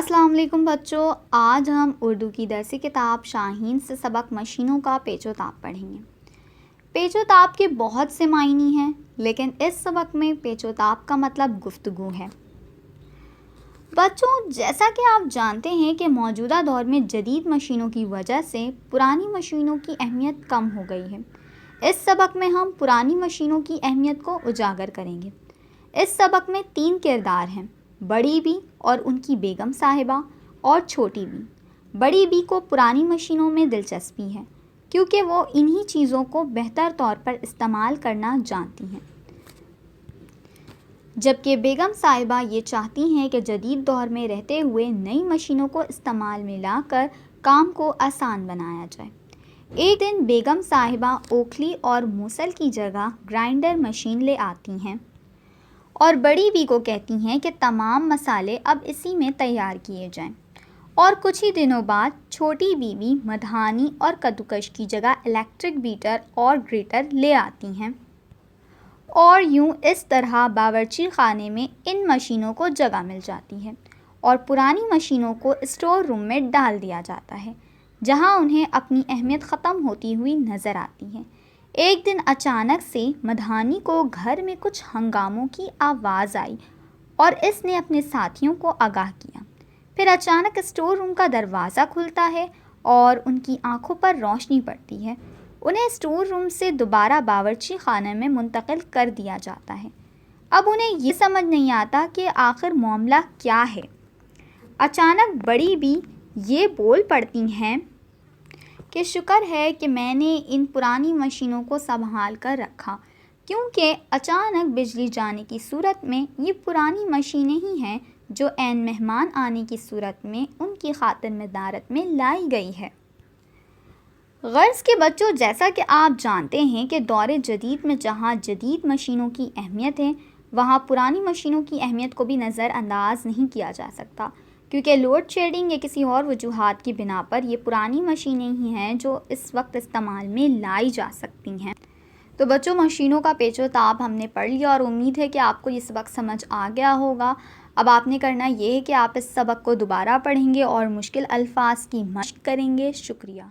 السلام علیکم بچوں، آج ہم اردو کی درسی کتاب شاہین سے سبق مشینوں کا پیچ و تاب پڑھیں گے۔ پیچ و تاب کے بہت سے معنی ہیں، لیکن اس سبق میں پیچ و تاب کا مطلب گفتگو ہے۔ بچوں، جیسا کہ آپ جانتے ہیں کہ موجودہ دور میں جدید مشینوں کی وجہ سے پرانی مشینوں کی اہمیت کم ہو گئی ہے۔ اس سبق میں ہم پرانی مشینوں کی اہمیت کو اجاگر کریں گے۔ اس سبق میں 3 کردار ہیں: بڑی بی اور ان کی بیگم صاحبہ اور چھوٹی بی۔ بڑی بی کو پرانی مشینوں میں دلچسپی ہے کیونکہ وہ انہی چیزوں کو بہتر طور پر استعمال کرنا جانتی ہیں، جبکہ بیگم صاحبہ یہ چاہتی ہیں کہ جدید دور میں رہتے ہوئے نئی مشینوں کو استعمال میں لا کر کام کو آسان بنایا جائے۔ ایک دن بیگم صاحبہ اوکھلی اور موصل کی جگہ گرائنڈر مشین لے آتی ہیں اور بڑی بی کو کہتی ہیں کہ تمام مسالے اب اسی میں تیار کیے جائیں، اور کچھ ہی دنوں بعد چھوٹی بی بی مدھانی اور کدوکش کی جگہ الیکٹرک بیٹر اور گریٹر لے آتی ہیں، اور یوں اس طرح باورچی خانے میں ان مشینوں کو جگہ مل جاتی ہے اور پرانی مشینوں کو اسٹور روم میں ڈال دیا جاتا ہے، جہاں انہیں اپنی اہمیت ختم ہوتی ہوئی نظر آتی ہے۔ ایک دن اچانک سے مدھانی کو گھر میں کچھ ہنگاموں کی آواز آئی اور اس نے اپنے ساتھیوں کو آگاہ کیا۔ پھر اچانک اسٹور روم کا دروازہ کھلتا ہے اور ان کی آنکھوں پر روشنی پڑتی ہے۔ انہیں اسٹور روم سے دوبارہ باورچی خانے میں منتقل کر دیا جاتا ہے۔ اب انہیں یہ سمجھ نہیں آتا کہ آخر معاملہ کیا ہے۔ اچانک بڑی بی یہ بول پڑتی ہیں کہ شکر ہے کہ میں نے ان پرانی مشینوں کو سنبھال کر رکھا، کیونکہ اچانک بجلی جانے کی صورت میں یہ پرانی مشینیں ہی ہیں جو عین مہمان آنے کی صورت میں ان کی خاطر مدارت میں لائی گئی ہے۔ غرض کے بچوں، جیسا کہ آپ جانتے ہیں کہ دور جدید میں جہاں جدید مشینوں کی اہمیت ہے، وہاں پرانی مشینوں کی اہمیت کو بھی نظر انداز نہیں کیا جا سکتا، کیونکہ لوڈ شیڈنگ یا کسی اور وجوہات کی بنا پر یہ پرانی مشینیں ہی ہیں جو اس وقت استعمال میں لائی جا سکتی ہیں۔ تو بچوں، مشینوں کا پیچ و تاب ہم نے پڑھ لیا اور امید ہے کہ آپ کو یہ سبق سمجھ آ گیا ہوگا۔ اب آپ نے کرنا یہ ہے کہ آپ اس سبق کو دوبارہ پڑھیں گے اور مشکل الفاظ کی مشق کریں گے۔ شکریہ۔